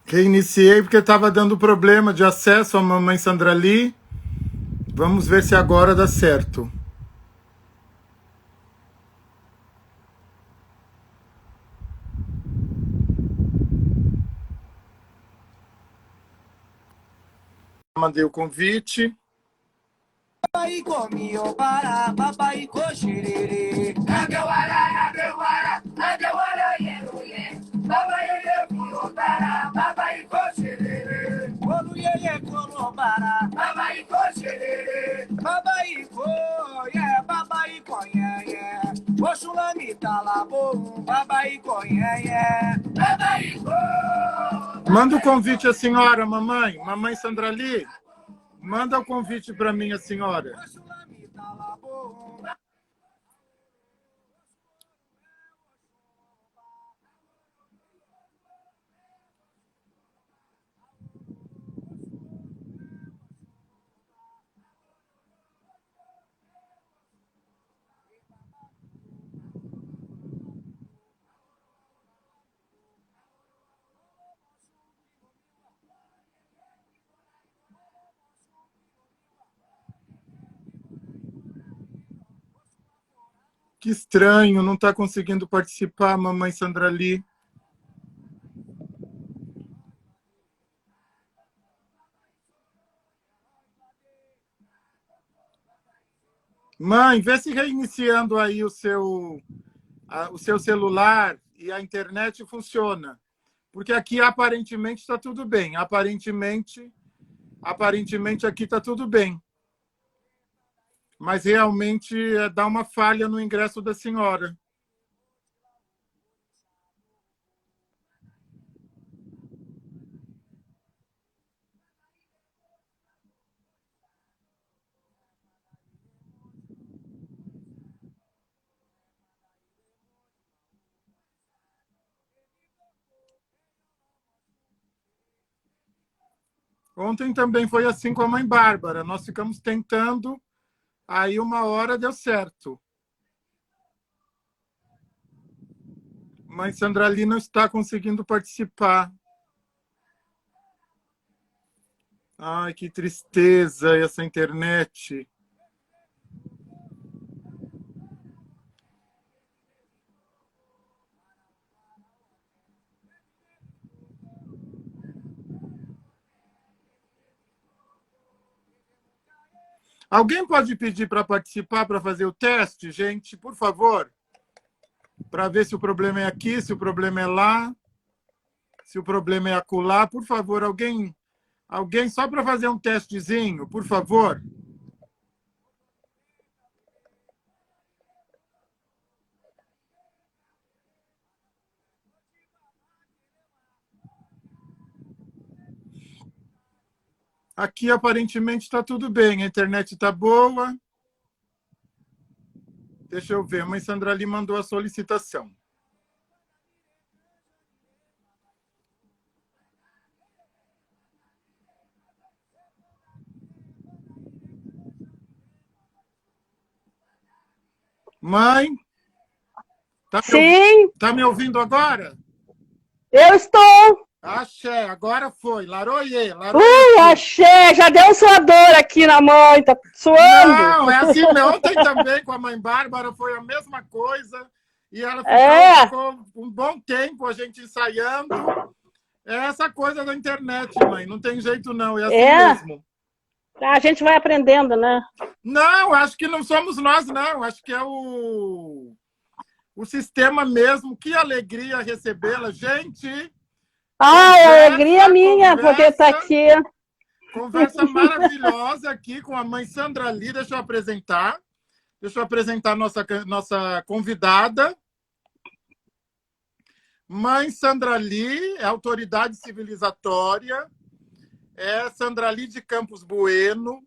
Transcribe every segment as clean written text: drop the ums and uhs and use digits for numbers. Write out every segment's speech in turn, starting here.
Reiniciei porque estava dando problema de acesso à mamãe Sandrali. Vamos ver se agora dá certo. Mandei o convite. Papai comió para, papai coxerere. Agawara, agawara, agawara, yeruye. Papai comió para, papai coxerere. Oluye como para, papai coxerere. Papai co, yeah, papai conha, Oxulami talabo, papai conha, papai co. Manda o convite à senhora, mamãe. Mamãe Sandrali. Manda o convite para mim, a senhora. Que estranho, não está conseguindo participar, mamãe Sandrali. Mãe, vê se reiniciando aí o seu celular e a internet funciona. Porque aqui aparentemente está tudo bem. Aparentemente aqui está tudo bem. Mas realmente dá uma falha no ingresso da senhora. Ontem também foi assim com a mãe Bárbara. Nós ficamos tentando, aí uma hora deu certo. Mãe Sandrali não está conseguindo participar. Ai, que tristeza essa internet. Alguém pode pedir para participar, para fazer o teste, gente, por favor? Para ver se o problema é aqui, se o problema é lá, se o problema é acolá. Por favor, alguém só para fazer um testezinho, por favor. Aqui, aparentemente, está tudo bem. A internet está boa. Deixa eu ver. A mãe Sandrali mandou a solicitação. Mãe? Sim. Tá me ouvindo agora? Eu estou. Axé, agora foi. Laroie, Axé, já deu sua dor aqui na mãe, tá suando. Não, é assim, ontem também com a mãe Bárbara foi a mesma coisa. E ela ficou um bom tempo a gente ensaiando. É essa coisa da internet, mãe. Não tem jeito não, é assim mesmo. A gente vai aprendendo, né? Não, acho que não somos nós, não. Acho que é o sistema mesmo. Que alegria recebê-la, gente. Alegria minha poder estar aqui. Conversa maravilhosa aqui com a mãe Sandrali. Deixa eu apresentar nossa convidada. Mãe Sandrali é autoridade civilizatória, é Sandrali de Campos Bueno,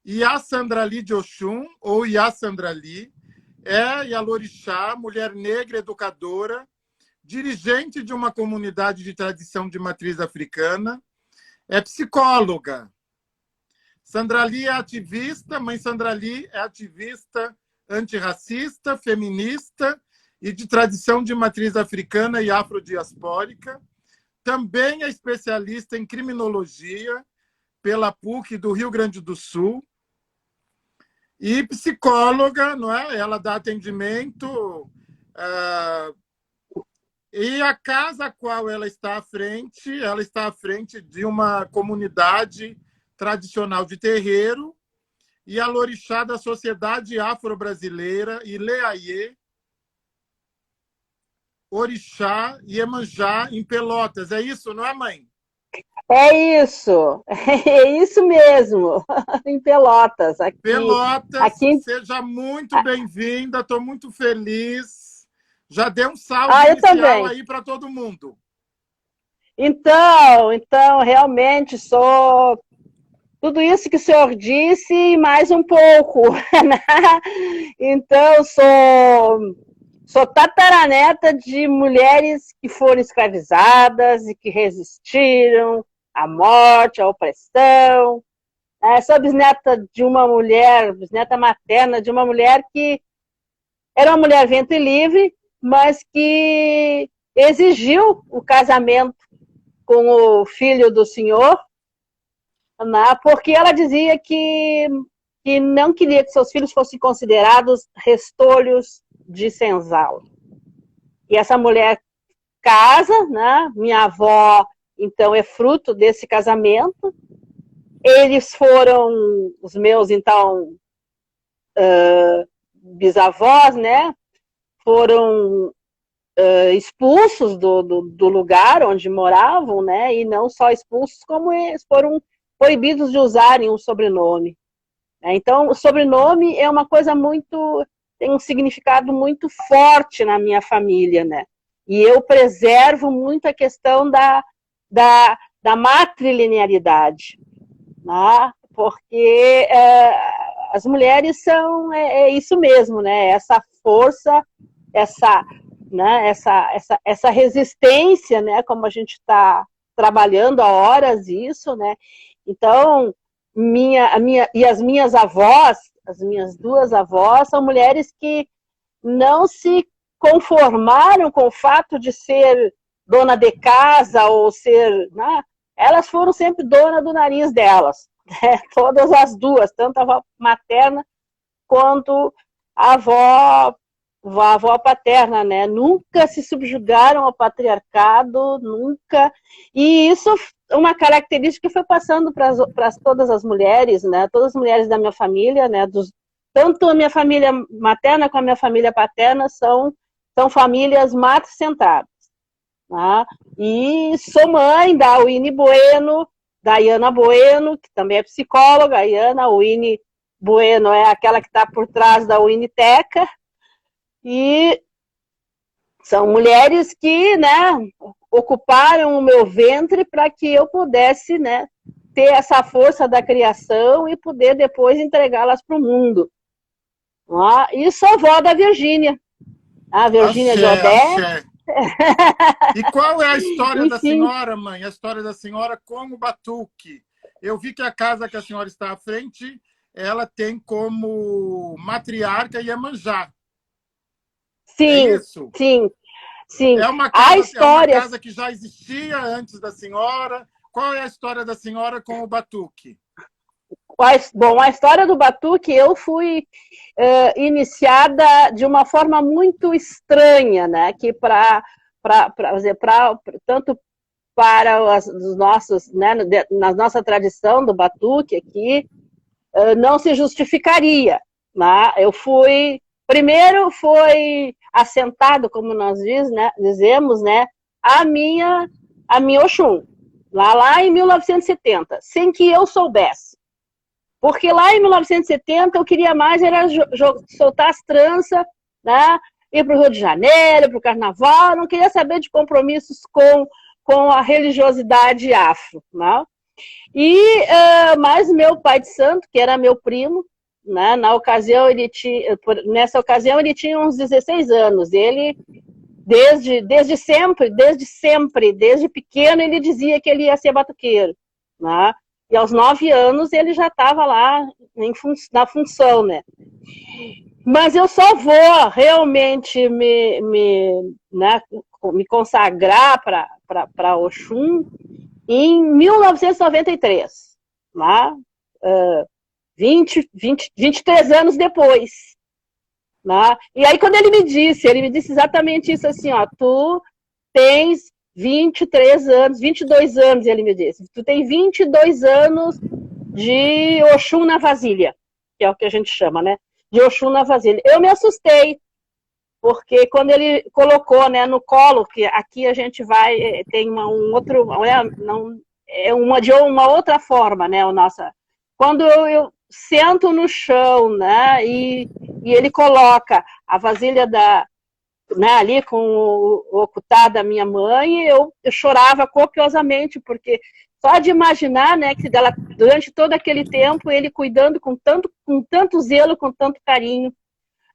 Iá Sandrali de Oxum, ou Iá Sandrali, é Yalorixá, mulher negra educadora, dirigente de uma comunidade de tradição de matriz africana, é psicóloga. Sandrali é ativista, mãe Sandrali é ativista antirracista, feminista e de tradição de matriz africana e afrodiaspórica. também é especialista em criminologia pela PUC do Rio Grande do Sul e psicóloga, não é? Ela dá atendimento e a casa a qual ela está à frente de uma comunidade tradicional de terreiro e a Lorixá da Sociedade Afro-Brasileira e Leaiê, Orixá e Iemanjá em Pelotas. É isso, não é, mãe? É isso mesmo, em Pelotas. Pelotas, aqui... seja muito bem-vinda, estou muito feliz. Já deu um salve eu inicial também. aí para todo mundo. Então, realmente sou tudo isso que o senhor disse e mais um pouco. Né? Então, sou tataraneta de mulheres que foram escravizadas e que resistiram à morte, à opressão. Sou bisneta de uma mulher, bisneta materna de uma mulher que era uma mulher ventre livre, mas que exigiu o casamento com o filho do senhor, né, porque ela dizia que não queria que seus filhos fossem considerados restolhos de senzala. E essa mulher casa, né? Minha avó, então, é fruto desse casamento. Eles foram os meus, então, bisavós, né? Foram expulsos do lugar onde moravam, né? E não só expulsos, como eles foram proibidos de usarem um sobrenome. Então, o sobrenome é uma coisa muito... tem um significado muito forte na minha família, né? E eu preservo muito a questão da matrilinearidade, né? Porque as mulheres são isso mesmo, né? Essa força, essa resistência, né? Como a gente está trabalhando há horas isso, né? Então, e as minhas avós, as minhas duas avós, são mulheres que não se conformaram com o fato de ser dona de casa ou ser... Né? Elas foram sempre dona do nariz delas, né? Todas as duas, tanto a avó materna quanto a avó paterna, né? Nunca se subjugaram ao patriarcado, nunca. E isso uma característica que foi passando para todas as mulheres, né? Todas as mulheres da minha família, né? Tanto a minha família materna como a minha família paterna são famílias matricentradas. Né? E sou mãe da Winnie Bueno, da Iana Bueno, que também é psicóloga. A Iana, a Winnie Bueno é aquela que está por trás da Winiteca. E são mulheres que, né, ocuparam o meu ventre para que eu pudesse, né, ter essa força da criação e poder depois entregá-las para o mundo. E sou avó da Virgínia. A Virgínia de Odé. E qual é a história da senhora, mãe? A história da senhora com o batuque. Eu vi que a casa que a senhora está à frente, ela tem como matriarca Iemanjá. Sim, é isso? Sim. É uma casa que já existia antes da senhora. Qual é a história da senhora com o batuque? Bom, a história do batuque, eu fui iniciada de uma forma muito estranha, né? Que tanto para os nossos, né, na nossa tradição do batuque aqui, não se justificaria. Né? Primeiro foi assentado, como nós dizemos, né, a minha Oxum, lá em 1970, sem que eu soubesse. Porque lá em 1970 eu queria mais era soltar as tranças, né, ir para o Rio de Janeiro, para o Carnaval, não queria saber de compromissos com a religiosidade afro. Né? Mas meu pai de santo, que era meu primo, né, nessa ocasião ele tinha uns 16 anos. Ele, desde sempre, desde pequeno, ele dizia que ele ia ser batuqueiro. Né? E aos 9 anos ele já estava lá na função, né? Mas eu só vou realmente né, me consagrar para Oxum em 1993, né? 23 anos depois. Né? E aí, quando ele me disse exatamente isso assim, ó, tu tens 23 anos, 22 anos, ele me disse, tu tem 22 anos de Oxum na vasilha, que é o que a gente chama, né? De Oxum na vasilha. Eu me assustei, porque quando ele colocou, né, no colo, que aqui a gente vai, tem um outro, de uma outra forma, né, quando eu sento no chão, né, e ele coloca a vasilha né, ali com o ocutá da minha mãe, eu chorava copiosamente, porque só de imaginar, né, que durante todo aquele tempo, ele cuidando com tanto zelo, com tanto carinho,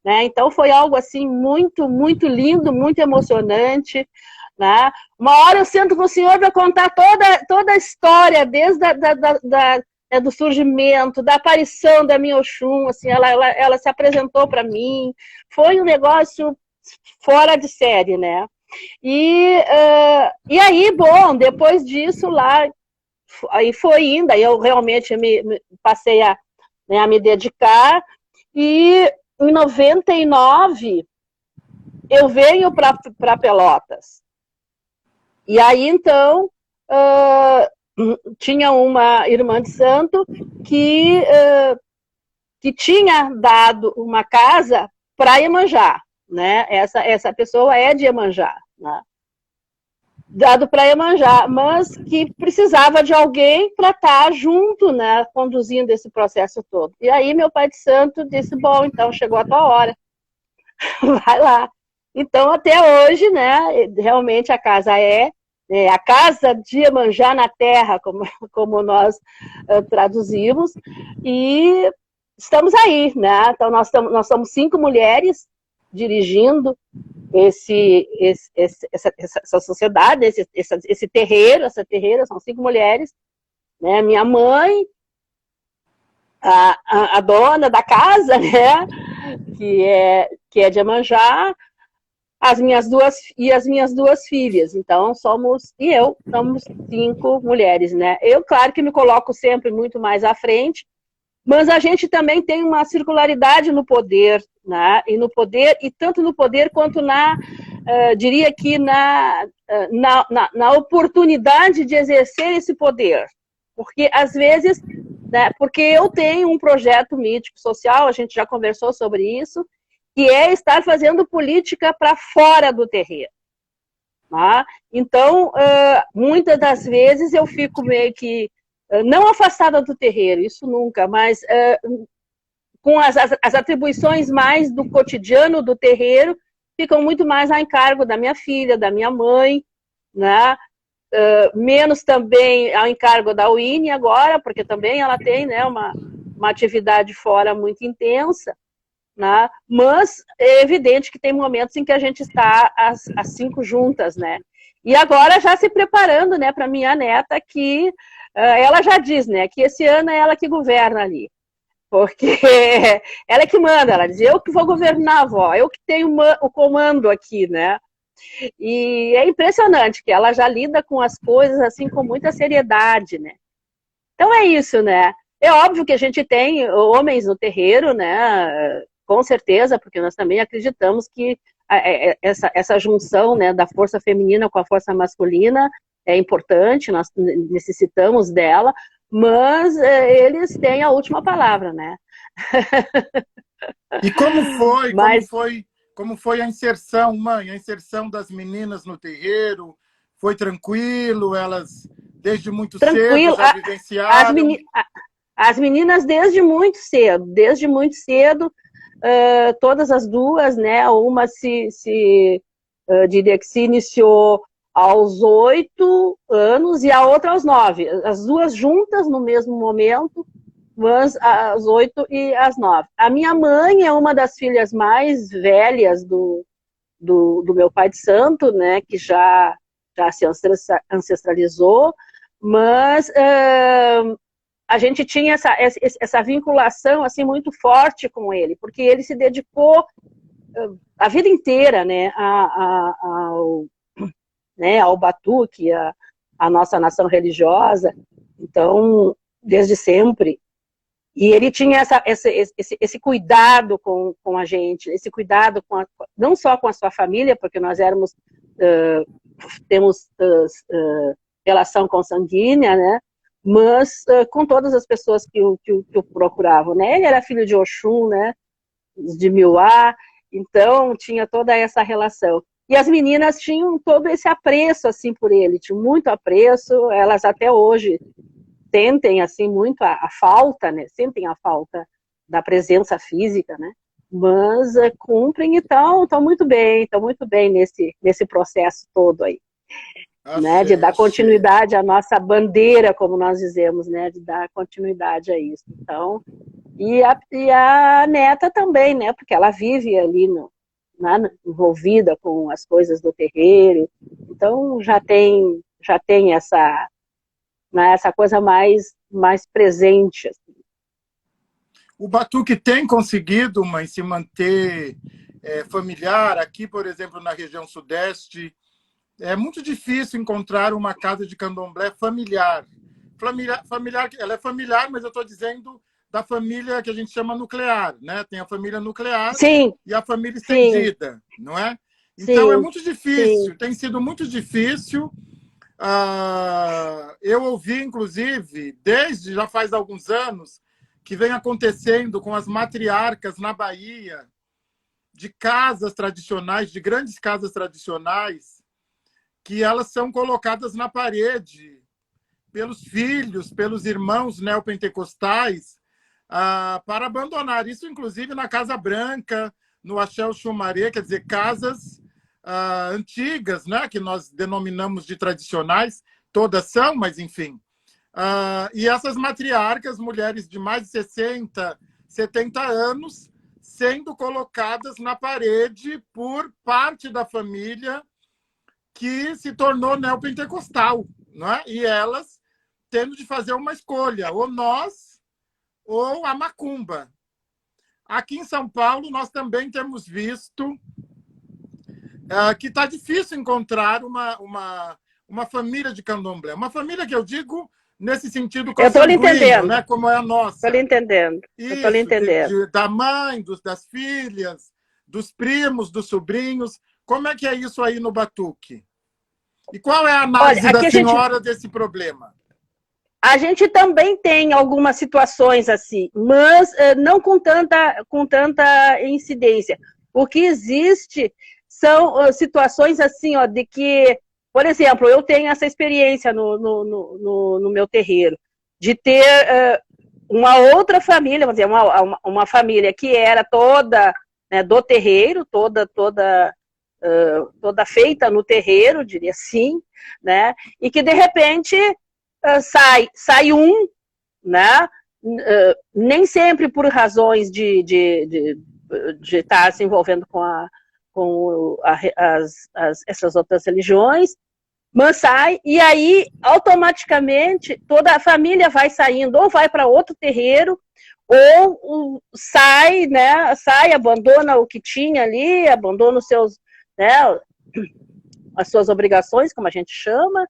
né, então foi algo assim muito, muito lindo, muito emocionante, né. Uma hora eu sento com o senhor para contar toda a história, desde do surgimento, da aparição da minha Oxum, assim, ela se apresentou para mim, foi um negócio fora de série, né? E aí, bom, depois disso lá, aí foi indo, aí eu realmente passei a me dedicar, e em 99 eu venho para Pelotas. E aí, então, tinha uma irmã de santo que tinha dado uma casa para Iemanjá, né? Essa pessoa é de Iemanjá, né? Dado para Iemanjá, mas que precisava de alguém para estar junto, né, conduzindo esse processo todo. E aí meu pai de santo disse, bom, então chegou a tua hora, vai lá. Então até hoje, né, realmente a casa é a casa de Iemanjá na terra, como nós traduzimos, e estamos aí, né? Então nós somos 5 mulheres dirigindo essa sociedade, esse terreiro, essa terreira, são 5 mulheres, né? Minha mãe, a dona da casa, né? Que é de Iemanjá, as minhas duas filhas, então somos 5 mulheres, né? Eu, claro que me coloco sempre muito mais à frente, mas a gente também tem uma circularidade no poder, né? E tanto no poder quanto diria que na oportunidade de exercer esse poder, porque às vezes, né, porque eu tenho um projeto mítico social, a gente já conversou sobre isso, que é estar fazendo política para fora do terreiro. Tá? Então, muitas das vezes eu fico meio que, não afastada do terreiro, isso nunca, mas com as atribuições mais do cotidiano do terreiro, ficam muito mais a encargo da minha filha, da minha mãe, né? Menos também ao encargo da Winnie agora, porque também ela tem, né, uma atividade fora muito intensa. Né? Mas é evidente que tem momentos em que a gente está as 5 juntas, né? E agora já se preparando, né, para minha neta, que ela já diz, né, que esse ano é ela que governa ali, porque ela é que manda, ela diz, eu que vou governar, avó, eu que tenho o comando aqui, né? E é impressionante que ela já lida com as coisas assim com muita seriedade, né? Então é isso, né? É óbvio que a gente tem homens no terreiro, né? Com certeza, porque nós também acreditamos que essa junção, né, da força feminina com a força masculina é importante, nós necessitamos dela, mas eles têm a última palavra, né? E como foi a inserção, mãe? A inserção das meninas no terreiro? Foi tranquilo? Elas, desde muito cedo, já vivenciaram? As meninas desde muito cedo, todas as duas, né? Uma diria que se iniciou aos 8 anos e a outra aos 9. As duas juntas no mesmo momento, mas às 8 e às 9. A minha mãe é uma das filhas mais velhas do meu pai de santo, né? Que já se ancestralizou, mas a gente tinha essa vinculação assim muito forte com ele, porque ele se dedicou a vida inteira, né, né, ao batuque, a nossa nação religiosa. Então, desde sempre. E ele tinha esse cuidado com a gente, esse cuidado não só com a sua família, porque nós temos relação consanguínea, né? Mas com todas as pessoas que o procuravam, né? Ele era filho de Oxum, né? De Miuá, então tinha toda essa relação. E as meninas tinham todo esse apreço assim por ele, tinham muito apreço, elas até hoje sentem assim muito a falta, né? Sentem a falta da presença física, né? Mas cumprem e estão muito bem nesse processo todo aí, né? De dar continuidade à nossa bandeira, como nós dizemos, né? De dar continuidade a isso. Então, e a neta também, né? Porque ela vive ali envolvida com as coisas do terreiro, então já tem essa, né, essa coisa mais presente. Assim. O batuque tem conseguido, mãe, se manter familiar. Aqui, por exemplo, na região sudeste, é muito difícil encontrar uma casa de candomblé familiar. Familiar, ela é familiar, mas eu estou dizendo da família que a gente chama nuclear, né? Tem a família nuclear, sim, e a família estendida, sim, não é? Então, sim, é muito difícil, sim, tem sido muito difícil. Eu ouvi, inclusive, desde já faz alguns anos, que vem acontecendo com as matriarcas na Bahia, de casas tradicionais, de grandes casas tradicionais, que elas são colocadas na parede pelos filhos, pelos irmãos neopentecostais, para abandonar. Isso, inclusive, na Casa Branca, no Axé Xumaré, quer dizer, casas antigas, né, que nós denominamos de tradicionais, todas são, mas enfim. E essas matriarcas, mulheres de mais de 60, 70 anos, sendo colocadas na parede por parte da família que se tornou neopentecostal, né? E elas tendo de fazer uma escolha, ou nós ou a macumba. Aqui em São Paulo, nós também temos visto que está difícil encontrar uma família de candomblé. Uma família que eu digo nesse sentido consanguíneo, né? Como é a nossa. Estou lhe entendendo. Estou lhe entendendo. Da mãe, das filhas, dos primos, dos sobrinhos. Como é que é isso aí no batuque? E qual é a análise da senhora desse problema? A gente também tem algumas situações assim, mas não com tanta incidência. O que existe são situações assim, ó, de que, por exemplo, eu tenho essa experiência no meu terreiro, de ter uma outra família, vamos dizer, uma família que era toda, né, do terreiro, toda feita no terreiro, diria assim, né, e que de repente sai um, né? Nem sempre por razões de estar se envolvendo com essas outras religiões, mas sai, e aí automaticamente toda a família vai saindo, ou vai para outro terreiro, ou sai, né? Abandona o que tinha ali, abandona os seus, né, as suas obrigações, como a gente chama.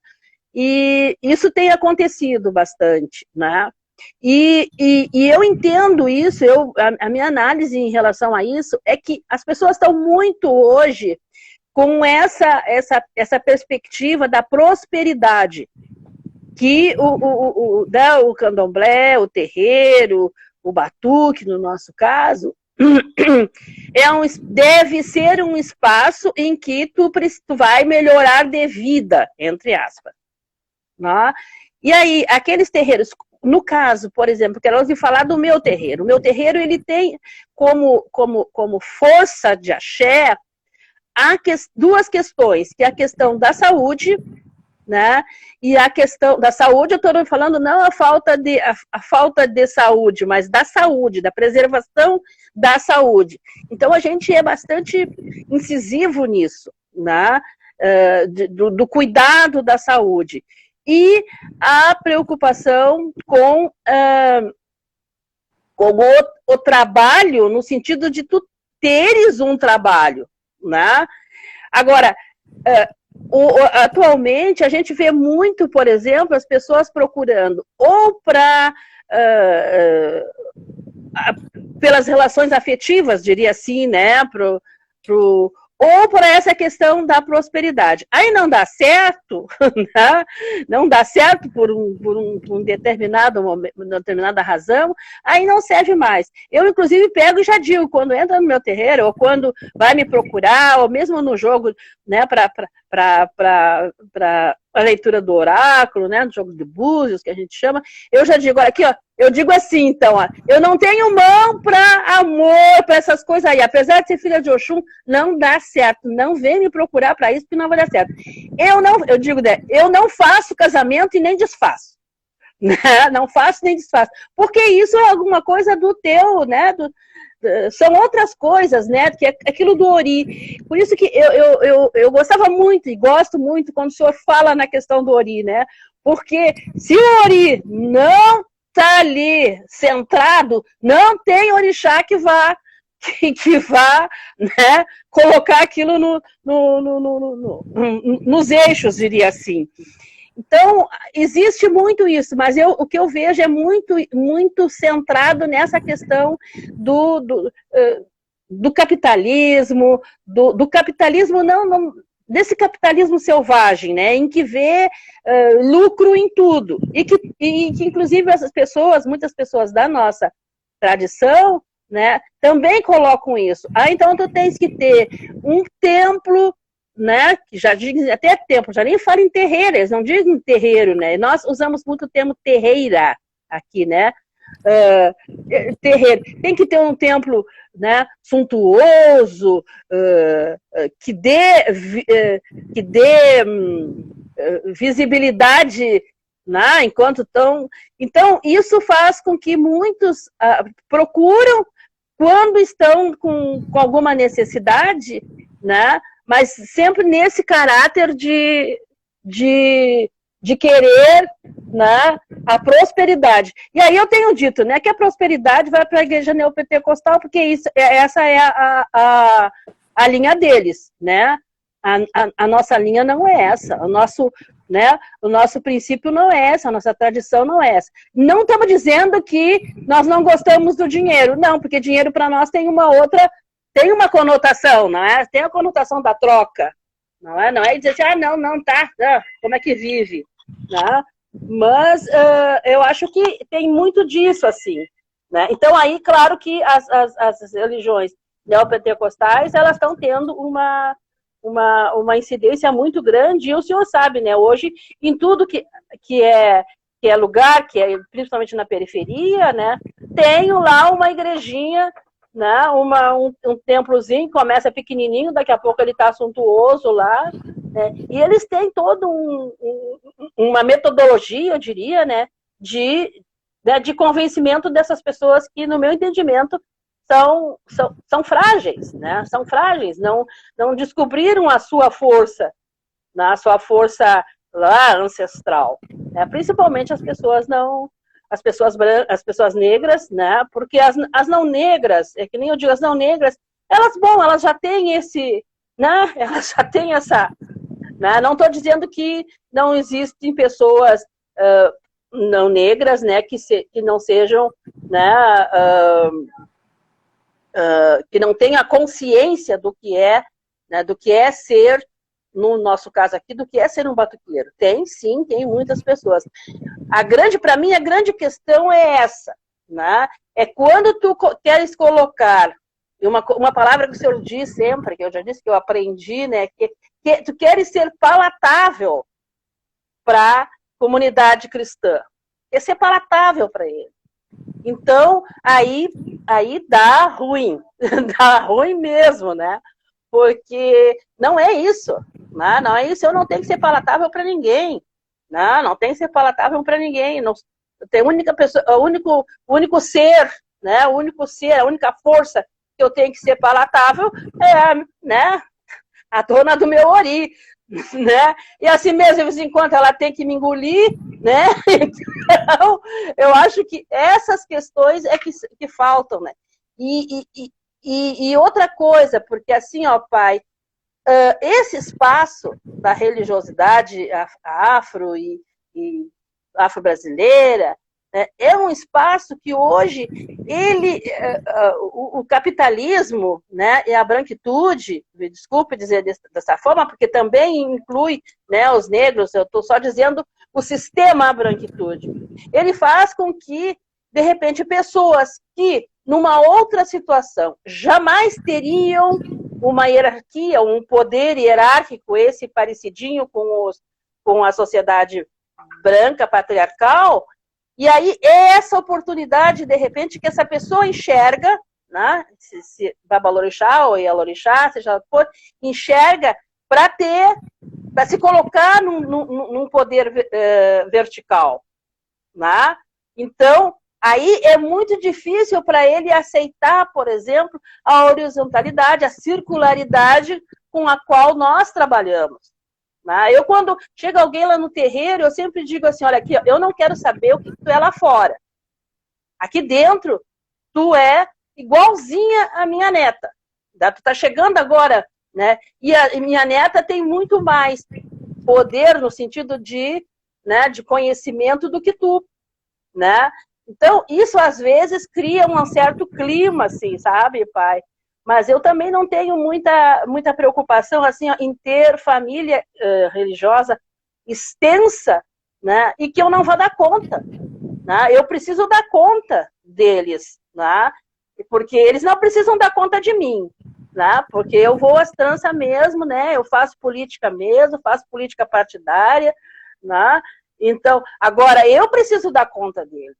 E isso tem acontecido bastante, né? E eu entendo isso, a minha análise em relação a isso é que as pessoas estão muito hoje com essa perspectiva da prosperidade, que o candomblé, o terreiro, o batuque, no nosso caso, deve ser um espaço em que tu vai melhorar de vida, entre aspas. Né? E aí, aqueles terreiros, no caso, por exemplo, quero ouvir falar do meu terreiro. O meu terreiro, ele tem como força de axé duas questões, que é a questão da saúde, né? E a questão da saúde, eu estou falando não a falta de saúde, mas da saúde, da preservação da saúde. Então, a gente é bastante incisivo nisso, né? Do cuidado da saúde. E a preocupação com o trabalho, no sentido de tu teres um trabalho, né? Agora, Atualmente, a gente vê muito, por exemplo, as pessoas procurando ou para pelas relações afetivas, diria assim, né, ou por essa questão da prosperidade. Aí não dá certo, né? Não dá certo por um determinado momento, uma determinada razão, aí não serve mais. Eu, inclusive, pego e já digo, quando entra no meu terreiro, ou quando vai me procurar, ou mesmo no jogo, né, para a leitura do oráculo, né, no jogo de búzios, que a gente chama, eu já digo, olha aqui, ó, eu digo assim, então, ó, eu não tenho mão para amor, para essas coisas aí. Apesar de ser filha de Oxum, não dá certo. Não vem me procurar para isso, porque não vai dar certo. Eu digo, né, eu não faço casamento e nem desfaço. Né? Não faço nem desfaço. Porque isso é alguma coisa do teu, né? São outras coisas, né? Que é aquilo do Ori. Por isso que eu gostava muito e gosto muito quando o senhor fala na questão do Ori, né? Porque se o Ori não está ali centrado, não tem orixá que vá né, colocar aquilo nos eixos, diria assim. Então, existe muito isso, mas o que eu vejo é muito centrado nessa questão do capitalismo, do capitalismo não desse capitalismo selvagem, né, em que vê lucro em tudo, e que inclusive muitas pessoas da nossa tradição, né, também colocam isso. Então tu tens que ter um templo, né, que já dizem até templo, já nem fala em terreiro, eles não dizem terreiro, né, nós usamos muito o termo terreira aqui, né, terreiro. Tem que ter um templo, né, suntuoso, que dê visibilidade, né, enquanto estão... Então, isso faz com que muitos procuram quando estão com alguma necessidade, né, mas sempre nesse caráter de querer, né, a prosperidade. E aí eu tenho dito, né, que a prosperidade vai para a igreja neopentecostal, porque essa é a linha deles, né? A nossa linha não é essa, o nosso princípio não é essa, a nossa tradição não é essa. Não estamos dizendo que nós não gostamos do dinheiro, não, porque dinheiro para nós tem uma conotação, não é? Tem a conotação da troca, não é dizer assim, não, tá, como é que vive, né? Mas eu acho que tem muito disso, assim, né? Então aí, claro que as religiões neopentecostais, elas estão tendo uma incidência muito grande, e o senhor sabe, né, hoje, em tudo que é lugar, que é principalmente na periferia, né, tem lá uma igrejinha, né, um templozinho, começa pequenininho, daqui a pouco ele está suntuoso lá, né, e eles têm toda uma metodologia, eu diria, né, de convencimento dessas pessoas que, no meu entendimento, são frágeis, né? São frágeis, não descobriram a sua força, né? A sua força lá ancestral, né? Principalmente as pessoas negras, né? Porque as não negras, é que nem eu digo, as não negras, elas já têm esse, né? Elas já têm essa, né? Não estou dizendo que não existem pessoas não negras, né? Que não sejam, né? Que não tenha consciência do que é, né, do que é ser, no nosso caso aqui, do que é ser um batuqueiro. Tem, sim, tem muitas pessoas. Para mim, a grande questão é essa, né? É quando tu queres colocar, uma palavra que o senhor diz sempre, que eu já disse que eu aprendi, né, que tu queres ser palatável para a comunidade cristã. Quer ser palatável para ele. Então, aí dá ruim, dá ruim mesmo, né? Porque não é isso, né? Não é isso, eu não tenho que ser palatável para ninguém, não tem que ser palatável para ninguém, não, tem única pessoa, o único ser, né? O único ser, a única força que eu tenho que ser palatável é, né? A dona do meu Ori, né? E assim mesmo, de vez em quando ela tem que me engolir, né? Então, eu acho que essas questões é que faltam, né? E outra coisa, porque assim, ó, pai, esse espaço da religiosidade afro e afro-brasileira, né, é um espaço que hoje o capitalismo, né, e a branquitude, me desculpe dizer dessa forma, porque também inclui, né, os negros, eu estou só dizendo o sistema branquitude, ele faz com que, de repente, pessoas que, numa outra situação, jamais teriam uma hierarquia, um poder hierárquico, esse parecidinho com a sociedade branca, patriarcal, e aí essa oportunidade, de repente, que essa pessoa enxerga, né, se Babalorixá ou Ialorixá, seja for, enxerga para se colocar num poder vertical, né? Então, aí é muito difícil para ele aceitar, por exemplo, a horizontalidade, a circularidade com a qual nós trabalhamos. Eu, quando chega alguém lá no terreiro, eu sempre digo assim, olha aqui, eu não quero saber o que tu é lá fora. Aqui dentro, tu é igualzinha a minha neta. Tu tá chegando agora, né? E a minha neta tem muito mais poder no sentido de, né, de conhecimento do que tu, né? Então, isso às vezes cria um certo clima, assim, sabe, pai? Mas eu também não tenho muita preocupação assim, em ter família religiosa extensa, né, e que eu não vou dar conta. Né? Eu preciso dar conta deles, né, porque eles não precisam dar conta de mim. Né, porque eu vou às tranças mesmo, né, eu faço política mesmo, faço política partidária. Né, então, agora eu preciso dar conta deles.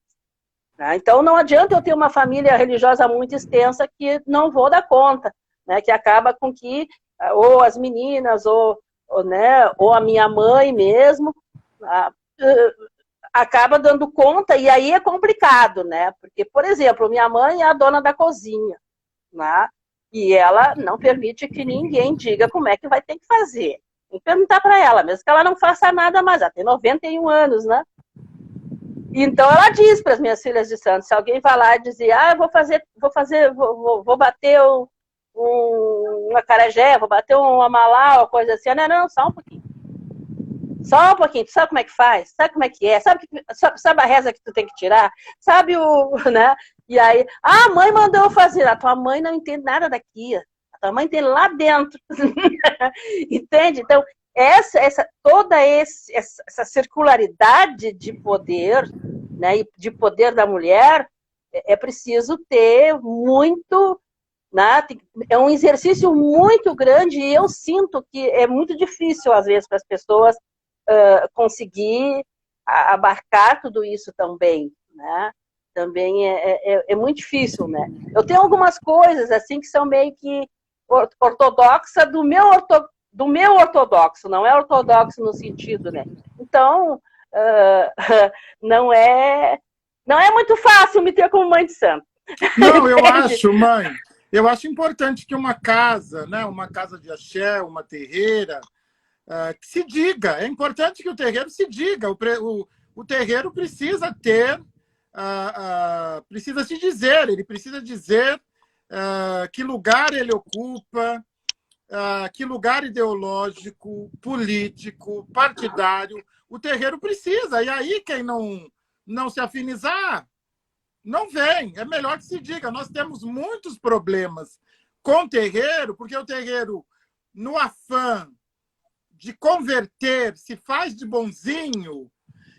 Então, não adianta eu ter uma família religiosa muito extensa que não vou dar conta, né? Que acaba com que, ou as meninas, né, ou a minha mãe mesmo, acaba dando conta, e aí é complicado, né? Porque, por exemplo, minha mãe é a dona da cozinha, né? E ela não permite que ninguém diga como é que vai ter que fazer. Tem que perguntar para ela, mesmo que ela não faça nada mais, ela tem 91 anos, né? Então ela diz para as minhas filhas de santo, se alguém vai lá e dizer, vou bater um acarajé, vou bater um amalau, coisa assim, não, só um pouquinho. Só um pouquinho, tu sabe como é que faz? Sabe como é que é? Sabe a reza que tu tem que tirar? Sabe né? E aí, a mãe mandou eu fazer, a tua mãe não entende nada daqui, a tua mãe entende lá dentro. Entende? Então, toda essa circularidade de poder, né, e de poder da mulher, é preciso ter muito, né, é um exercício muito grande, e eu sinto que é muito difícil, às vezes, para as pessoas conseguir abarcar tudo isso também, né? Também é muito difícil, né? Eu tenho algumas coisas, assim, que são meio que ortodoxa do meu ortodoxo, não é ortodoxo no sentido, né? Então, não é muito fácil me ter como mãe de santo. Não, eu acho, mãe, eu acho importante que uma casa, né, uma casa de axé, uma terreira, que se diga. É importante que o terreiro se diga. O terreiro precisa ter, precisa se dizer, ele precisa dizer que lugar ele ocupa, que lugar ideológico, político, partidário, o terreiro precisa. E aí, quem não se afinizar, não vem. É melhor que se diga. Nós temos muitos problemas com o terreiro, porque o terreiro, no afã de converter, se faz de bonzinho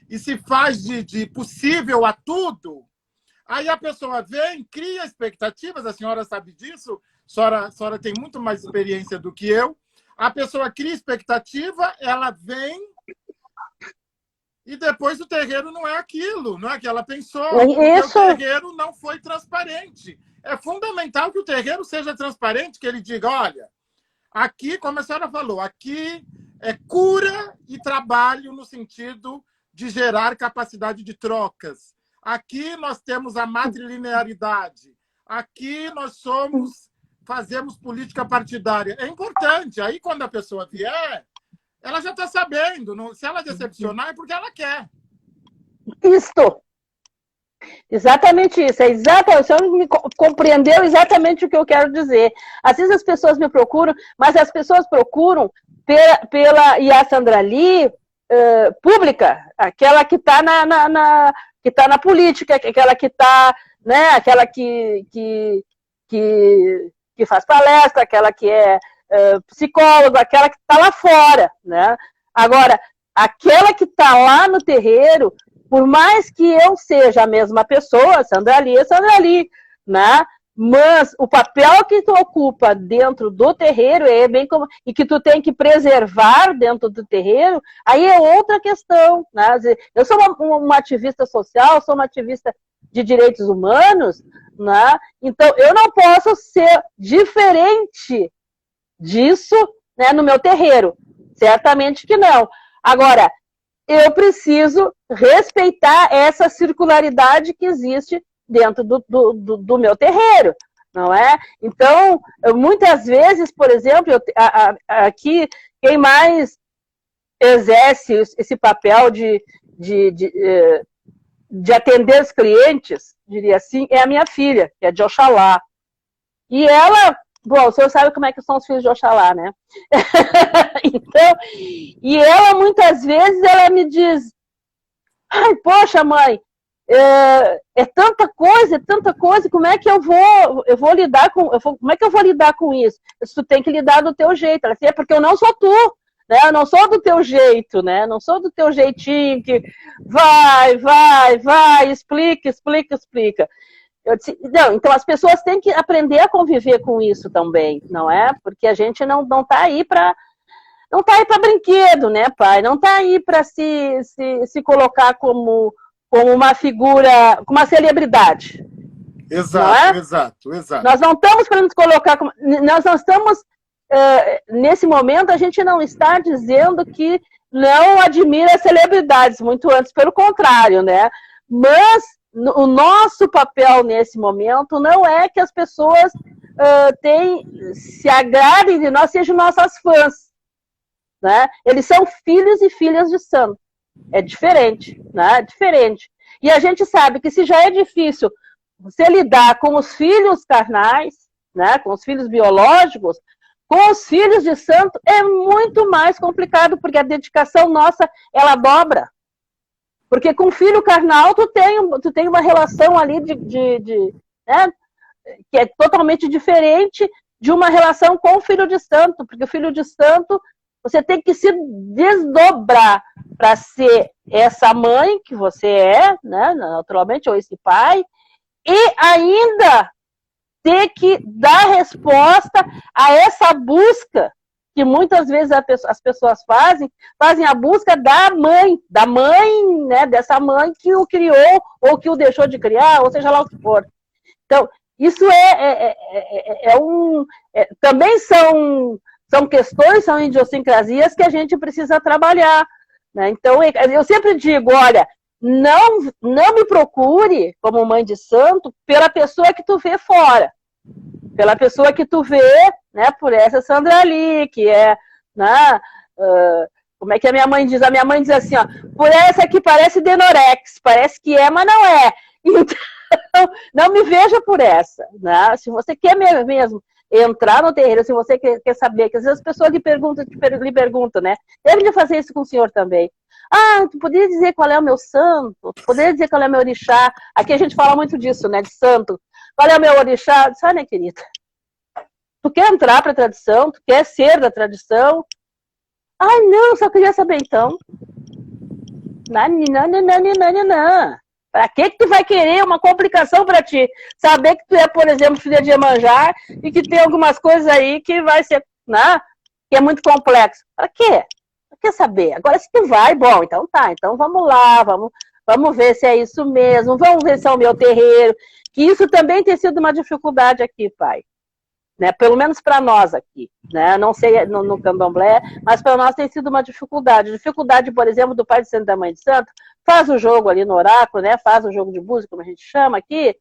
e se faz de possível a tudo. Aí a pessoa vem, cria expectativas, a senhora sabe disso, a senhora tem muito mais experiência do que eu. A pessoa cria expectativa, ela vem e depois o terreiro não é aquilo, não é que ela pensou, porque o terreiro não foi transparente. É fundamental que o terreiro seja transparente, que ele diga, olha, aqui, como a senhora falou, aqui é cura e trabalho no sentido de gerar capacidade de trocas. Aqui nós temos a matrilinearidade. Aqui nós fazemos política partidária. É importante. Aí, quando a pessoa vier, ela já está sabendo. Se ela decepcionar, é porque ela quer. Isto. Exatamente isso, o senhor me compreendeu exatamente o que eu quero dizer. Às vezes as pessoas me procuram, mas as pessoas procuram pela Sandra Lee pública, aquela que está que tá na política, aquela que está, né, aquela que faz palestra, aquela que é psicóloga, aquela que está lá fora, né? Agora, aquela que está lá no terreiro, por mais que eu seja a mesma pessoa, Sandra Lee, né? Mas o papel que tu ocupa dentro do terreiro é bem como, e que tu tem que preservar dentro do terreiro, aí é outra questão, né? Eu sou uma ativista social, sou uma ativista de direitos humanos, né? Então eu não posso ser diferente disso, né, no meu terreiro, certamente que não. Agora, eu preciso respeitar essa circularidade que existe dentro do meu terreiro, não é? Então, muitas vezes, por exemplo, aqui, quem mais exerce esse papel de atender os clientes, diria assim, é a minha filha, que é de Oxalá. E ela, bom, o senhor sabe como é que são os filhos de Oxalá, né? Então, e ela, muitas vezes, ela me diz, ai, poxa, mãe, é tanta coisa, como é que eu vou lidar como é que eu vou lidar com isso? Tu tem que lidar do teu jeito. Ela disse, é porque eu não sou tu, né? Eu não sou do teu jeito, né? Não sou do teu jeitinho que vai, explica. Eu disse, não, então as pessoas têm que aprender a conviver com isso também, não é? Porque a gente não tá aí para brinquedo, né, pai? Não tá aí para se colocar como uma figura, como uma celebridade. Exato. Nós não estamos para nos colocar como... Nós não estamos... nesse momento, a gente não está dizendo que não admira celebridades, muito antes, pelo contrário, né? Mas o nosso papel nesse momento não é que as pessoas se agradem de nós, sejam nossas fãs, né? Eles são filhos e filhas de santo. É diferente, né? É diferente. E a gente sabe que se já é difícil você lidar com os filhos carnais, né? Com os filhos biológicos, com os filhos de santo é muito mais complicado, porque a dedicação nossa, ela dobra. Porque com filho carnal, tu tem uma relação ali né? Que é totalmente diferente de uma relação com o filho de santo, porque o filho de santo, você tem que se desdobrar para ser essa mãe que você é, né, naturalmente, ou esse pai, e ainda ter que dar resposta a essa busca que muitas vezes as pessoas fazem a busca da mãe, né, dessa mãe que o criou ou que o deixou de criar, ou seja lá o que for. Então, isso também são questões, são idiosincrasias que a gente precisa trabalhar, né? Então, eu sempre digo, olha, não me procure como mãe de santo pela pessoa que tu vê fora, pela pessoa que tu vê, né, por essa Sandra Lee, que é, né, como é que a minha mãe diz? A minha mãe diz assim, ó, por essa que parece Denorex, parece que é, mas não é. Então, não me veja por essa, né? Se você quer mesmo entrar no terreiro, se você quer saber, que às vezes as pessoas lhe perguntam, né? Deve de fazer isso com o senhor também. Ah, tu poderia dizer qual é o meu santo? Tu poderia dizer qual é o meu orixá? Aqui a gente fala muito disso, né? De santo. Qual é o meu orixá? Sabe, minha querida? Tu quer entrar para a tradição? Tu quer ser da tradição? Ai, não, só queria saber então. Não. Pra que tu vai querer uma complicação para ti? Saber que tu é, por exemplo, filha de Iemanjá e que tem algumas coisas aí que vai ser, né? Que é muito complexo. Pra quê? Quer saber? Agora, se tu vai, bom, então tá. Então vamos lá, vamos ver se é isso mesmo. Vamos ver se é o meu terreiro. Que isso também tem sido uma dificuldade aqui, pai. Né? Pelo menos para nós aqui. Né? Não sei no candomblé, mas para nós tem sido uma dificuldade. Dificuldade, por exemplo, do pai de santo e da mãe de santo. Faz o jogo ali no oráculo, né? Faz o jogo de búzios, como a gente chama aqui.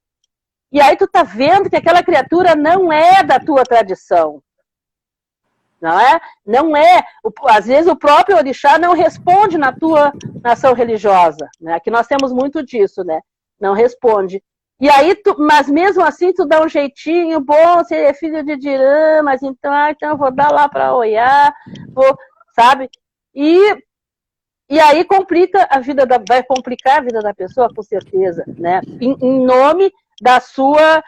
E aí tu tá vendo que aquela criatura não é da tua tradição. Não é? Não é. Às vezes o próprio orixá não responde na tua nação religiosa. Né? Aqui nós temos muito disso, né? Não responde. E aí, mas mesmo assim, tu dá um jeitinho, bom, você é filho de Dirã, mas então eu vou dar lá para Oiá, sabe? E aí complica a vida vai complicar a vida da pessoa, com certeza, né? Em nome da sua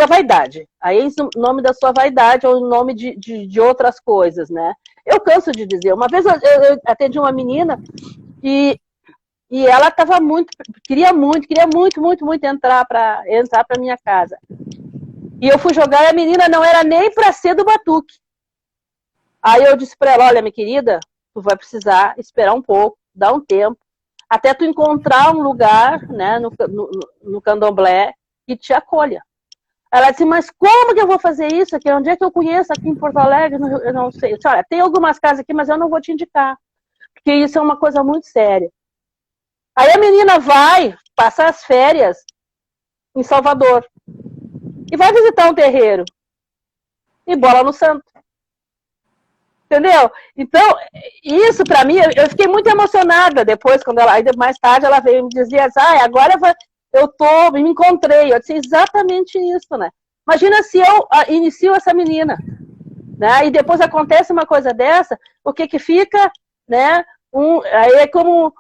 vaidade. Aí em nome da sua vaidade ou em nome de outras coisas, né? Eu canso de dizer. Uma vez eu atendi uma menina e ela estava queria muito entrar para minha casa. E eu fui jogar e a menina não era nem para ser do batuque. Aí eu disse para ela, olha, minha querida, tu vai precisar esperar um pouco, dar um tempo, até tu encontrar um lugar, né, no candomblé que te acolha. Ela disse, mas como que eu vou fazer isso aqui? Onde é que eu conheço aqui em Porto Alegre? Eu não sei. Eu disse, olha, tem algumas casas aqui, mas eu não vou te indicar, porque isso é uma coisa muito séria. Aí a menina vai passar as férias em Salvador e vai visitar um terreiro e bola no santo. Entendeu? Então, isso para mim, eu fiquei muito emocionada depois, quando ela, aí mais tarde ela veio me dizer assim, agora eu me encontrei. Eu disse exatamente isso, né? Imagina se eu inicio essa menina, né? E depois acontece uma coisa dessa, o que fica, né? Aí é como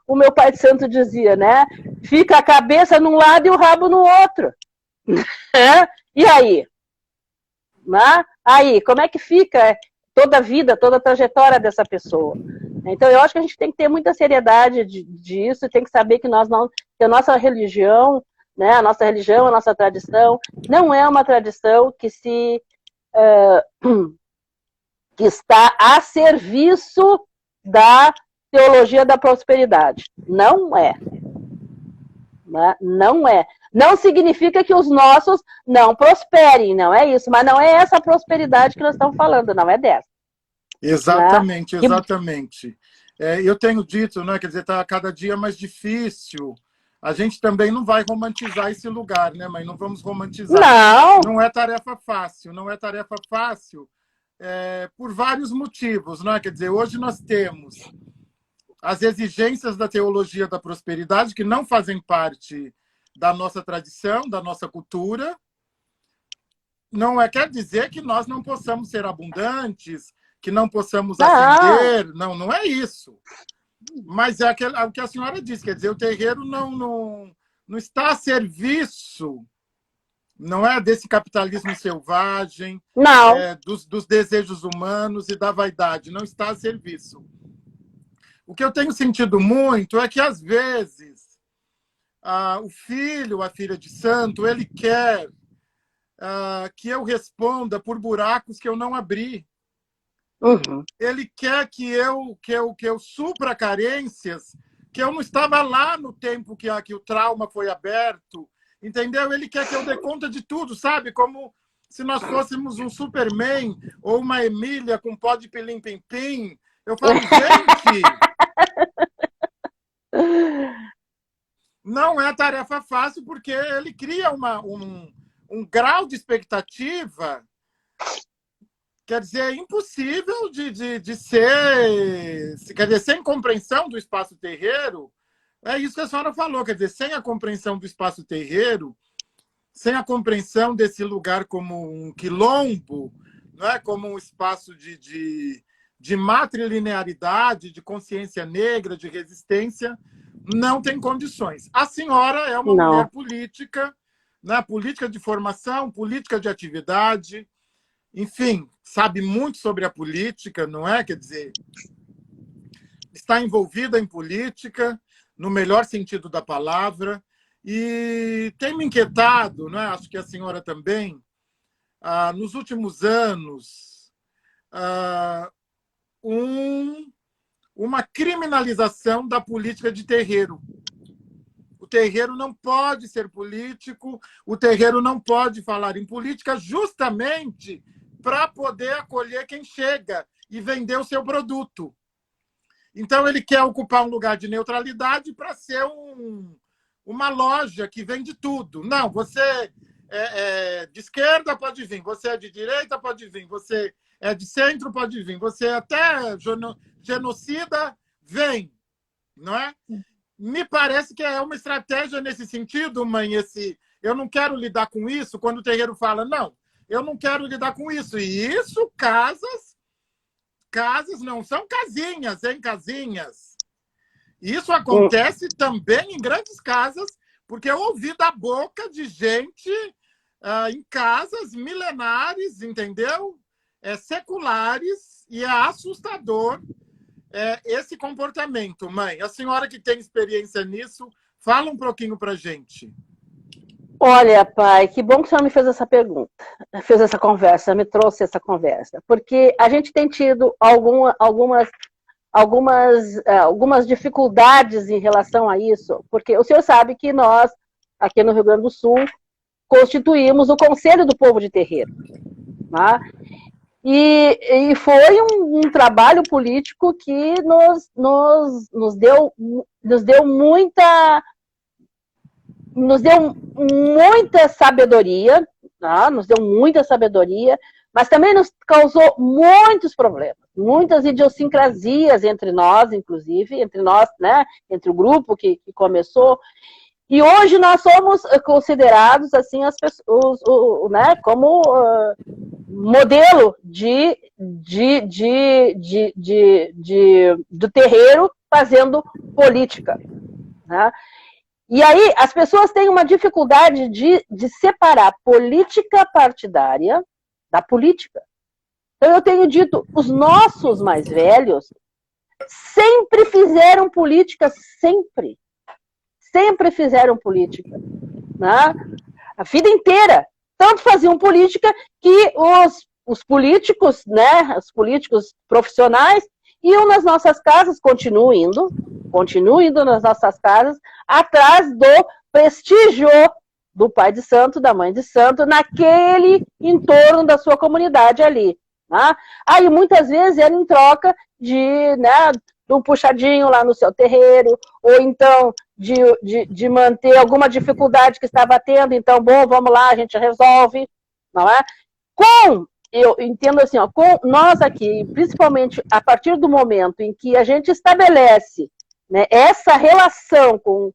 o meu pai de santo dizia, né? Fica a cabeça num lado e o rabo no outro. Né? E aí? Né? Aí, como é que fica toda a vida, toda a trajetória dessa pessoa? Então, eu acho que a gente tem que ter muita seriedade disso, tem que saber que que a nossa religião, né, a nossa tradição, não é uma tradição que que está a serviço da teologia da prosperidade. Não é. Não é. Não significa que os nossos não prosperem, não é isso. Mas não é essa prosperidade que nós estamos falando, não é dessa. Exatamente, né? Exatamente. Eu tenho dito, né, quer dizer, está cada dia mais difícil. A gente também não vai romantizar esse lugar, né, mãe? Não vamos romantizar. Não é tarefa fácil, não é tarefa fácil por vários motivos, né? Quer dizer, hoje nós temos as exigências da teologia da prosperidade, que não fazem parte da nossa tradição, da nossa cultura. Não quer dizer que nós não possamos ser abundantes, que não possamos ascender. Não é isso. Mas é o que a senhora disse, quer dizer, o terreiro não está a serviço, não é, desse capitalismo selvagem, dos desejos humanos e da vaidade, não está a serviço. O que eu tenho sentido muito é que, às vezes, o filho, a filha de santo, ele quer que eu responda por buracos que eu não abri. Uhum. Ele quer que eu supra carências que eu não estava lá no tempo que o trauma foi aberto, entendeu? Ele quer que eu dê conta de tudo, sabe? Como se nós fôssemos um Superman ou uma Emília com pó de pilim-pim-pim. Eu falo, gente, não é tarefa fácil, porque ele cria um grau de expectativa, quer dizer, impossível de ser, quer dizer, sem compreensão do espaço terreiro. É isso que a senhora falou, quer dizer, sem a compreensão do espaço terreiro, sem a compreensão desse lugar como um quilombo, não é? Como um espaço de matrilinearidade, de consciência negra, de resistência, não tem condições. A senhora é uma mulher política, né? Política de formação, política de atividade, enfim, sabe muito sobre a política, não é? Quer dizer, está envolvida em política, no melhor sentido da palavra, e tem me inquietado, não é? Acho que a senhora também, nos últimos anos, uma criminalização da política de terreiro. O terreiro não pode ser político, o terreiro não pode falar em política, justamente para poder acolher quem chega e vender o seu produto. Então, ele quer ocupar um lugar de neutralidade para ser uma loja que vende tudo. Não, você é de esquerda, pode vir. Você é de direita, pode vir. Você é de centro, pode vir. Você é até genocida, vem. Não é? Me parece que é uma estratégia nesse sentido, mãe, eu não quero lidar com isso, quando o terreiro fala, não, eu não quero lidar com isso. E isso, casas não são casinhas, hein, casinhas. Isso acontece também em grandes casas, porque eu ouvi da boca de gente em casas milenares, entendeu? Seculares, e é assustador esse comportamento. Mãe, a senhora que tem experiência nisso, fala um pouquinho para a gente. Olha, pai, que bom que a senhora me fez essa pergunta, fez essa conversa, me trouxe essa conversa, porque a gente tem tido algumas dificuldades em relação a isso, porque o senhor sabe que nós, aqui no Rio Grande do Sul, constituímos o Conselho do Povo de Terreiro, né? E foi um trabalho político que nos deu muita sabedoria, tá? Nos deu muita sabedoria, mas também nos causou muitos problemas, muitas idiosincrasias entre nós, inclusive, entre nós, né, entre o grupo que começou. E hoje nós somos considerados assim né, como modelo do terreiro fazendo política, né? E aí as pessoas têm uma dificuldade de separar política partidária da política. Então eu tenho dito, os nossos mais velhos sempre fizeram política, sempre fizeram política, né? A vida inteira. Tanto faziam política que os políticos, né, os políticos profissionais, iam nas nossas casas, continuam indo nas nossas casas, atrás do prestígio do pai de santo, da mãe de santo, naquele entorno da sua comunidade ali. Né? Aí muitas vezes era em troca de um puxadinho lá no seu terreiro, ou então de manter alguma dificuldade que estava tendo, então, bom, vamos lá, a gente resolve, não é? Eu entendo assim, ó, com nós aqui, principalmente a partir do momento em que a gente estabelece, né, essa relação com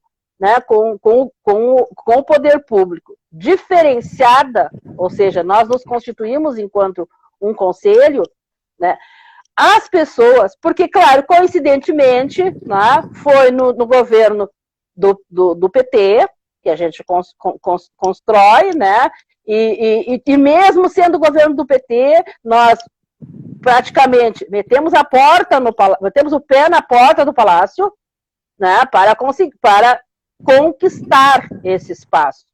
o poder público diferenciada, ou seja, nós nos constituímos enquanto um conselho, né, as pessoas, porque, claro, coincidentemente, né, foi no governo do PT, que a gente constrói, né, e mesmo sendo o governo do PT, nós praticamente metemos o pé na porta do palácio, né, para conquistar esse espaço.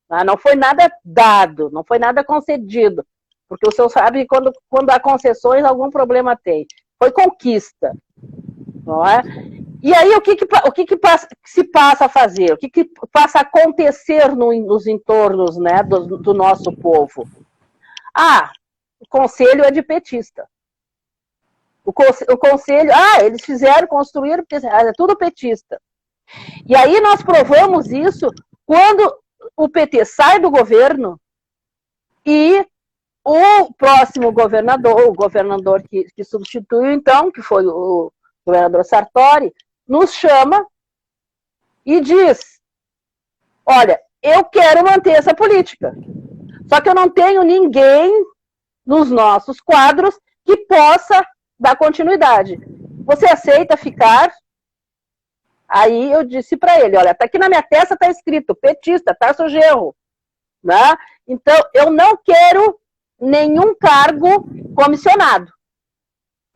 Né? Não foi nada dado, não foi nada concedido, porque o senhor sabe que quando há concessões, algum problema tem. Foi conquista, não é? E aí, o que se passa a fazer? O que passa a acontecer nos entornos, né, do nosso povo? O conselho é de petista. O conselho, eles construíram, é tudo petista. E aí nós provamos isso quando o PT sai do governo e o próximo governador, o governador que substituiu então, que foi o governador Sartori, nos chama e diz, olha, eu quero manter essa política, só que eu não tenho ninguém nos nossos quadros que possa dar continuidade. Você aceita ficar? Aí eu disse para ele, olha, tá aqui na minha testa, tá escrito, petista, Tarso Genro, né? Então, eu não quero nenhum cargo comissionado.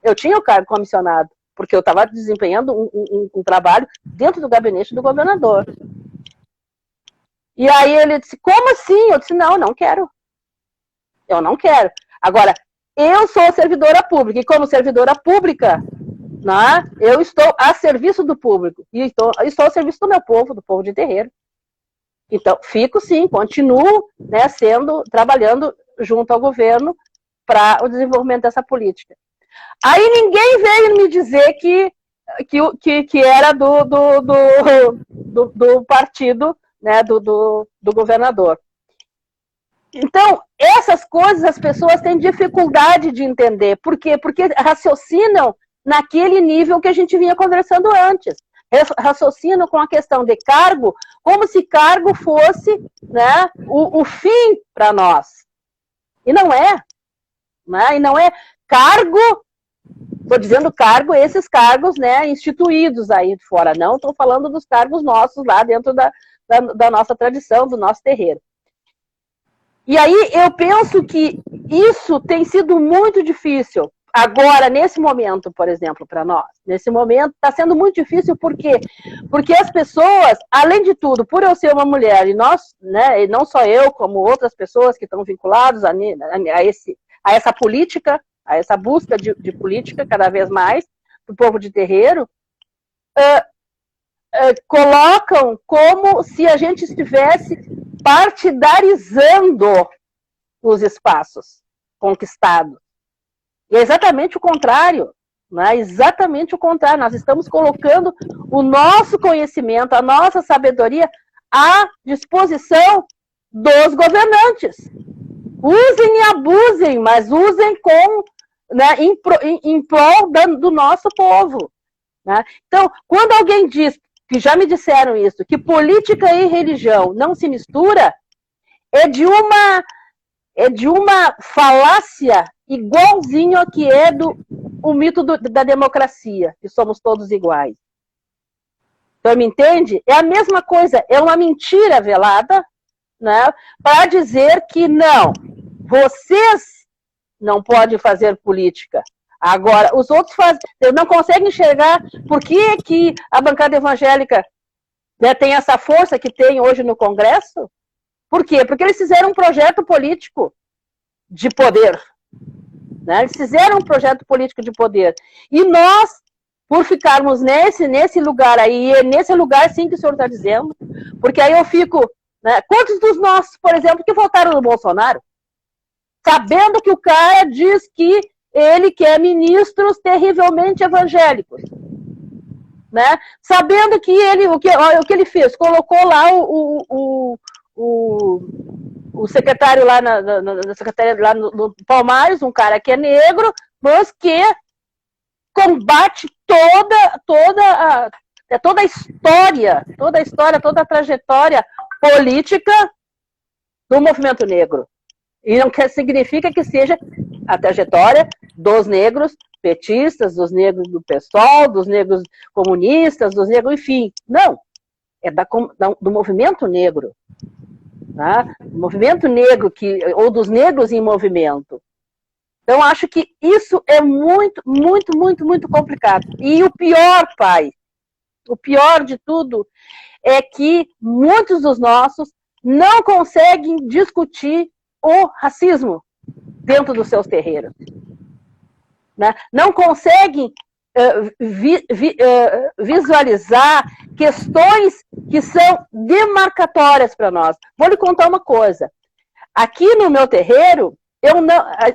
Eu tinha o cargo comissionado, porque eu estava desempenhando um trabalho dentro do gabinete do governador. E aí ele disse, como assim? Eu disse, não quero. Eu não quero. Agora, eu sou servidora pública, e como servidora pública, né, eu estou a serviço do público, e estou a serviço do meu povo, do povo de terreiro. Então, fico sim, continuo, né, trabalhando junto ao governo para o desenvolvimento dessa política. Aí ninguém veio me dizer que era do partido, né, do governador. Então, essas coisas as pessoas têm dificuldade de entender. Por quê? Porque raciocinam naquele nível que a gente vinha conversando antes. raciocinam com a questão de cargo como se cargo fosse, né, o fim para nós. E não é. Né? E não é cargo, estou dizendo cargo, esses cargos, né, instituídos aí fora. Não estou falando dos cargos nossos lá dentro da nossa tradição, do nosso terreiro. E aí eu penso que isso tem sido muito difícil. Agora, nesse momento, por exemplo, para nós, nesse momento está sendo muito difícil, por quê? Porque as pessoas, além de tudo, por eu ser uma mulher, e nós, né, e não só eu, como outras pessoas que estão vinculadas a essa política, a essa busca de política cada vez mais, do povo de terreiro, colocam como se a gente estivesse partidarizando os espaços conquistados. E é exatamente o contrário, né? Exatamente o contrário. Nós estamos colocando o nosso conhecimento, a nossa sabedoria à disposição dos governantes. Usem e abusem, mas usem né, em prol do nosso povo. Né? Então, quando alguém diz, que já me disseram isso, que política e religião não se mistura, é de uma falácia igualzinho a que é o mito da democracia, que somos todos iguais. Então, me entende? É a mesma coisa, é uma mentira velada, né, para dizer que não, vocês não podem fazer política. Agora, os outros não conseguem enxergar por que a bancada evangélica, né, tem essa força que tem hoje no Congresso. Por quê? Porque eles fizeram um projeto político de poder. Né? Eles fizeram um projeto político de poder. E nós, por ficarmos nesse lugar aí, é nesse lugar sim que o senhor está dizendo, porque aí eu fico... Né, quantos dos nossos, por exemplo, que votaram no Bolsonaro? Sabendo que o cara diz que ele quer ministros terrivelmente evangélicos. Né? Sabendo que o que ele fez, colocou lá o secretário lá na secretaria lá no Palmares, um cara que é negro, mas que combate toda a história, toda a trajetória política do movimento negro. E não significa que seja a trajetória dos negros petistas, dos negros do PSOL, dos negros comunistas, dos negros, enfim. Não. É do movimento negro. Tá? O movimento negro, ou dos negros em movimento. Então, acho que isso é muito, muito, muito, muito complicado. E o pior, pai, o pior de tudo é que muitos dos nossos não conseguem discutir o racismo dentro dos seus terreiros. Né? Não conseguem visualizar questões que são demarcatórias para nós. Vou lhe contar uma coisa. Aqui no meu terreiro,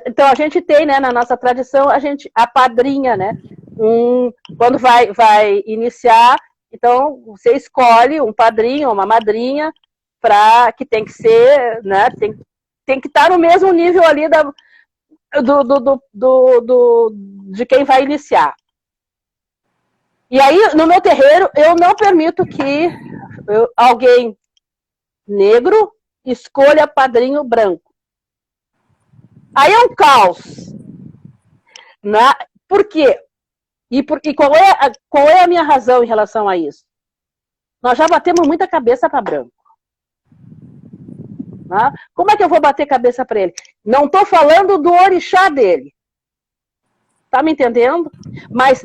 então a gente tem, né, na nossa tradição, a padrinha, né? Quando vai iniciar, então você escolhe um padrinho ou uma madrinha que tem que ser, né? Tem que estar no mesmo nível ali de quem vai iniciar. E aí, no meu terreiro, eu não permito que alguém negro escolha padrinho branco. Aí é um caos. Né? Por quê? E qual é a minha razão em relação a isso? Nós já batemos muita cabeça para branco. Né? Como é que eu vou bater cabeça para ele? Não estou falando do orixá dele. Tá me entendendo? Mas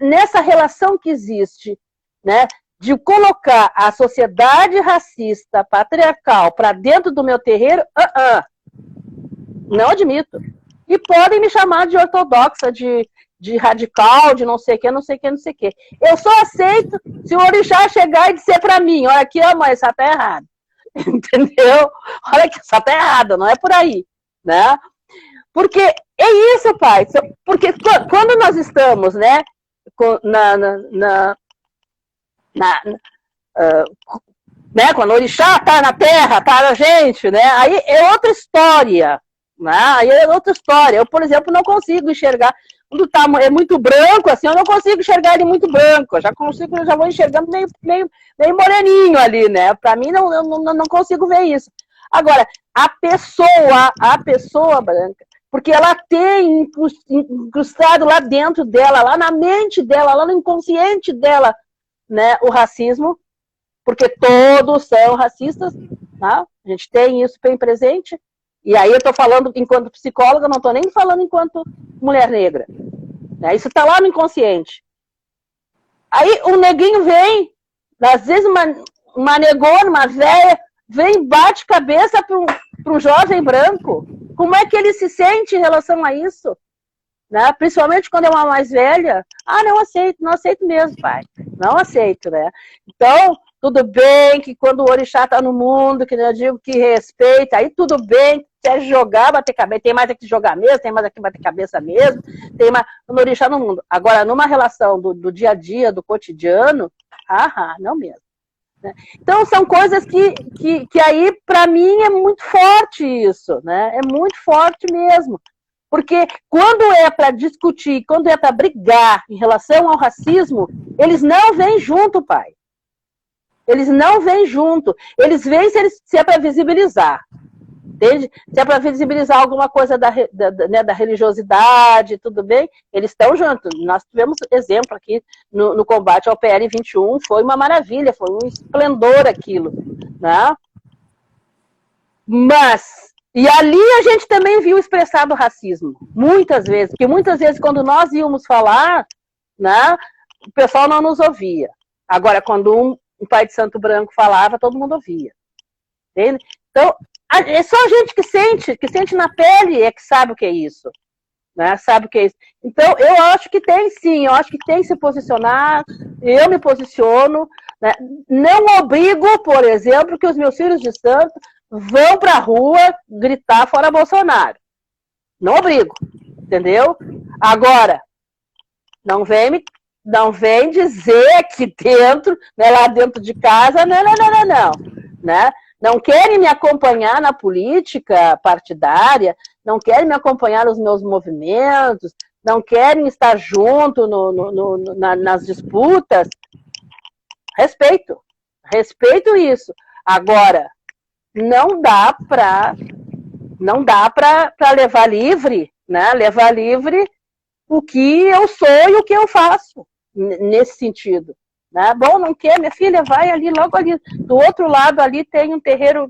nessa relação que existe, né, de colocar a sociedade racista, patriarcal, para dentro do meu terreiro, não admito. E podem me chamar de ortodoxa, de radical, de não sei o que, não sei o que, não sei o que. Eu só aceito se o orixá chegar e dizer para mim, olha aqui, ó, mãe, isso tá errado. Entendeu? Olha que isso tá errado, não é por aí, né? Porque é isso, pai. Porque quando nós estamos, né, né, quando o orixá está na terra, está na gente, né, aí é outra história. Né, aí é outra história. Eu, por exemplo, não consigo enxergar é muito branco, assim, eu não consigo enxergar ele muito branco. Eu já vou enxergando meio moreninho ali, né? Para mim, não consigo ver isso. Agora, a pessoa branca, porque ela tem incrustado lá dentro dela, lá na mente dela, lá no inconsciente dela, né, o racismo, porque todos são racistas, tá? A gente tem isso bem presente. E aí eu estou falando enquanto psicóloga, não estou nem falando enquanto mulher negra. Né? Isso está lá no inconsciente. Aí o neguinho vem, às vezes uma negona, uma velha, vem, bate cabeça para um jovem branco. Como é que ele se sente em relação a isso? Né? Principalmente quando é uma mais velha. Ah, não aceito mesmo, pai. Não aceito, né? Então, tudo bem que quando o orixá está no mundo, que eu digo que respeita, aí tudo bem, quer jogar, bater cabeça, tem mais aqui jogar mesmo, tem mais aqui bater cabeça mesmo, tem mais no orixá no mundo. Agora, numa relação do dia a dia, do cotidiano, não mesmo. Né? Então, são coisas que aí, para mim, é muito forte isso, né? É muito forte mesmo. Porque quando é para discutir, quando é para brigar em relação ao racismo, eles não vêm junto, pai. Eles não vêm junto. Eles vêm se é para visibilizar. Entende? Se é para visibilizar alguma coisa da religiosidade, tudo bem, eles estão juntos. Nós tivemos exemplo aqui no combate ao PL 21, foi uma maravilha, foi um esplendor aquilo. Né? Mas, e ali a gente também viu expressado o racismo, muitas vezes, porque muitas vezes quando nós íamos falar, né, o pessoal não nos ouvia. Agora, quando um pai de santo branco falava, todo mundo ouvia. Entende? Então, é só a gente que sente na pele é que sabe o que é isso. Né? Sabe o que é isso. Então, eu acho que tem sim, eu acho que tem que se posicionar, eu me posiciono. Né? Não obrigo, por exemplo, que os meus filhos de santo vão para a rua gritar fora Bolsonaro. Não obrigo, entendeu? Agora, não vem dizer aqui dentro, né, lá dentro de casa, não. Né? Não querem me acompanhar na política partidária, não querem me acompanhar nos meus movimentos, não querem estar junto nas disputas. Respeito isso. Agora, não dá para levar livre, né? Levar livre o que eu sou e o que eu faço nesse sentido. Né? Bom, não quer, minha filha, vai ali, logo ali, do outro lado ali tem um terreiro,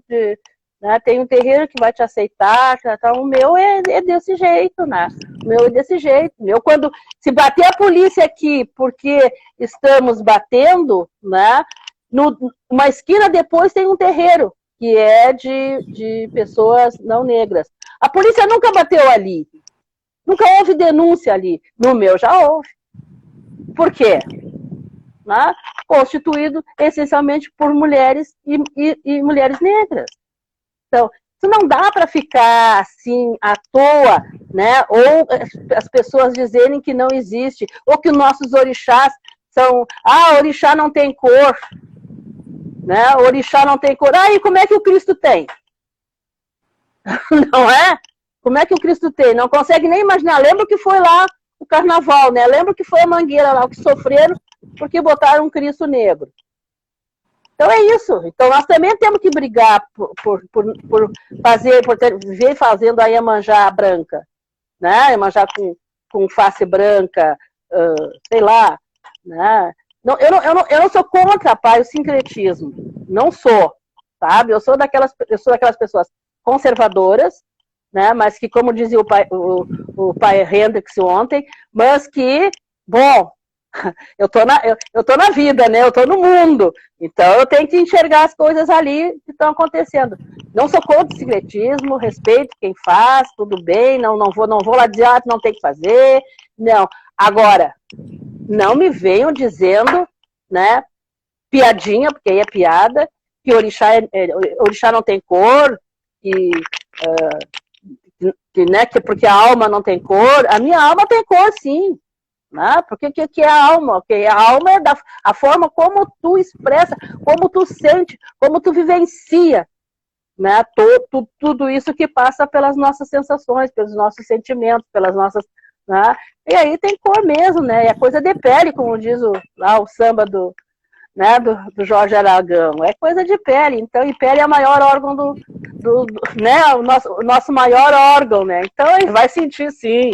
né? Tem um terreiro que vai te aceitar, então, o meu é desse jeito, né? O meu é desse jeito. Quando se bater a polícia aqui porque estamos batendo, né? Uma esquina depois tem um terreiro que é de pessoas não negras. A polícia nunca bateu ali, nunca houve denúncia ali. No meu já houve. Por quê? Né? Constituído essencialmente por mulheres e mulheres negras. Então, isso não dá para ficar assim à toa, né? Ou as pessoas dizerem que não existe, ou que nossos orixás são, orixá não tem cor, né? Orixá não tem cor. E como é que o Cristo tem? Não é? Como é que o Cristo tem? Não consegue nem imaginar. Lembra que foi lá o carnaval, né? Lembra que foi a Mangueira lá, o que sofreram porque botaram um Cristo negro. Então é isso. Então nós também temos que brigar por vir fazendo a Iemanjá branca, né? Iemanjá com face branca, sei lá, né? Não, eu não sou contra, pai, o sincretismo. Não sou, sabe? Eu sou daquelas pessoas conservadoras, né? Mas que, como dizia o pai Hendrix ontem, mas que, bom, eu tô na vida, né? Eu tô no mundo. Então eu tenho que enxergar as coisas ali que estão acontecendo. Não sou contra o secretismo, respeito quem faz, tudo bem, não vou lá dizer, não tem que fazer. Não. Agora, não me venham dizendo, né, piadinha, porque aí é piada, que orixá não tem cor, né, porque a alma não tem cor. A minha alma tem cor, sim. Né? Porque o que é a alma? Okay? A alma é a forma como tu expressa, como tu sente, como tu vivencia, né? Tudo isso que passa pelas nossas sensações, pelos nossos sentimentos, pelas nossas né? E aí tem cor mesmo, né? É coisa de pele, como diz lá o samba né, do Jorge Aragão. É coisa de pele. Então, e pele é o maior órgão né? O nosso maior órgão, né? Então, ele vai sentir, sim.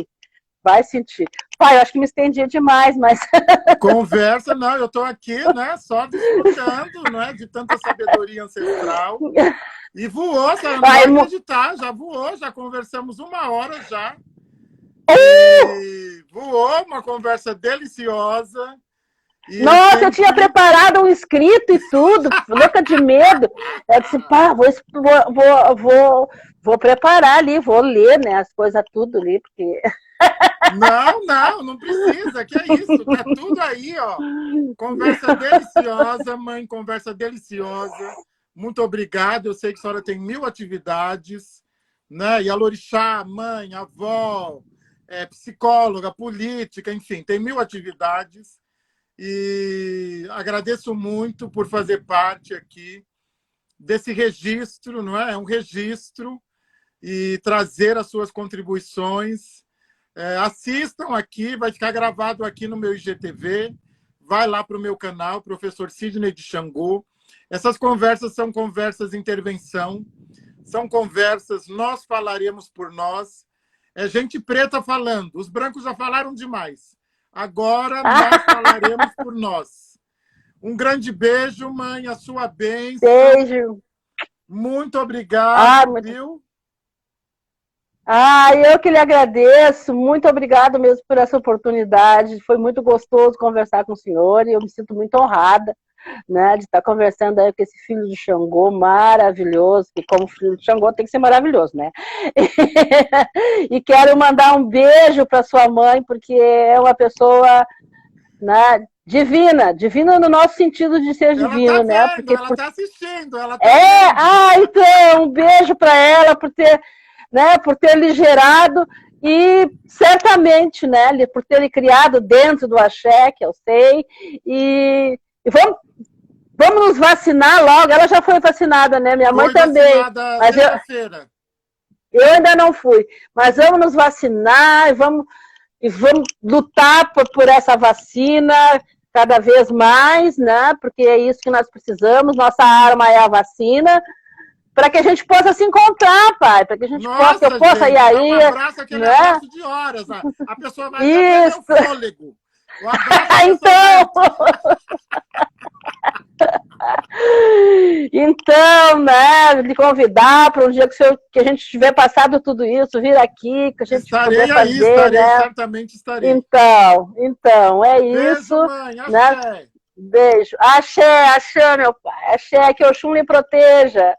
Vai sentir. Pai, eu acho que me estendi demais, mas... Conversa, não, eu estou aqui, né, só desfrutando, né, de tanta sabedoria ancestral. E voou, você não vai acreditar, já voou, já conversamos 1 hora já. E voou, uma conversa deliciosa. E nossa, eu tinha preparado um escrito e tudo, louca de medo. Eu disse, pá, vou preparar ali, vou ler, né, as coisas tudo ali, porque... Não precisa, que é isso, tá tudo aí, ó. Conversa deliciosa, mãe, conversa deliciosa. Muito obrigado, eu sei que a senhora tem 1000 atividades, né? E a Lorixá, mãe, avó, psicóloga, política, enfim, tem 1000 atividades. E agradeço muito por fazer parte aqui desse registro, não é? É um registro, e trazer as suas contribuições. Assistam aqui, vai ficar gravado aqui no meu IGTV, vai lá para o meu canal, Professor Sidney de Xangô. Essas conversas são conversas de intervenção, são conversas, nós falaremos por nós, é gente preta falando, os brancos já falaram demais, agora nós falaremos por nós. Um grande beijo, mãe, a sua bênção. Beijo. Muito obrigado, viu? Eu que lhe agradeço, muito obrigado mesmo por essa oportunidade, foi muito gostoso conversar com o senhor e eu me sinto muito honrada, né, de estar conversando aí com esse filho de Xangô maravilhoso, que como filho de Xangô tem que ser maravilhoso, né? E quero mandar um beijo para sua mãe, porque é uma pessoa, né, divina no nosso sentido de ser divino, ela né? Porque ela está assistindo, ela tá vendo. Então, um beijo para ela por ter, né, por ter lhe gerado e certamente, né, por ter lhe criado dentro do axé, que eu sei, e vamos nos vacinar logo. Ela já foi vacinada, né? Minha mãe também. Mas eu ainda não fui. Mas vamos nos vacinar e vamos lutar por essa vacina cada vez mais, né? Porque é isso que nós precisamos. Nossa arma é a vacina. Para que a gente possa se encontrar, pai, para que a gente possa ir aí. Um abraço, aquele abraço de horas. A pessoa vai perder o fôlego. O abraço então, né, lhe convidar para um dia que a gente tiver passado tudo isso, vir aqui, que a gente poder fazer, né? Certamente estarei. Então, é isso. Beijo, mãe, axé. Beijo. Axé, meu pai. Axé, que Oxum lhe proteja.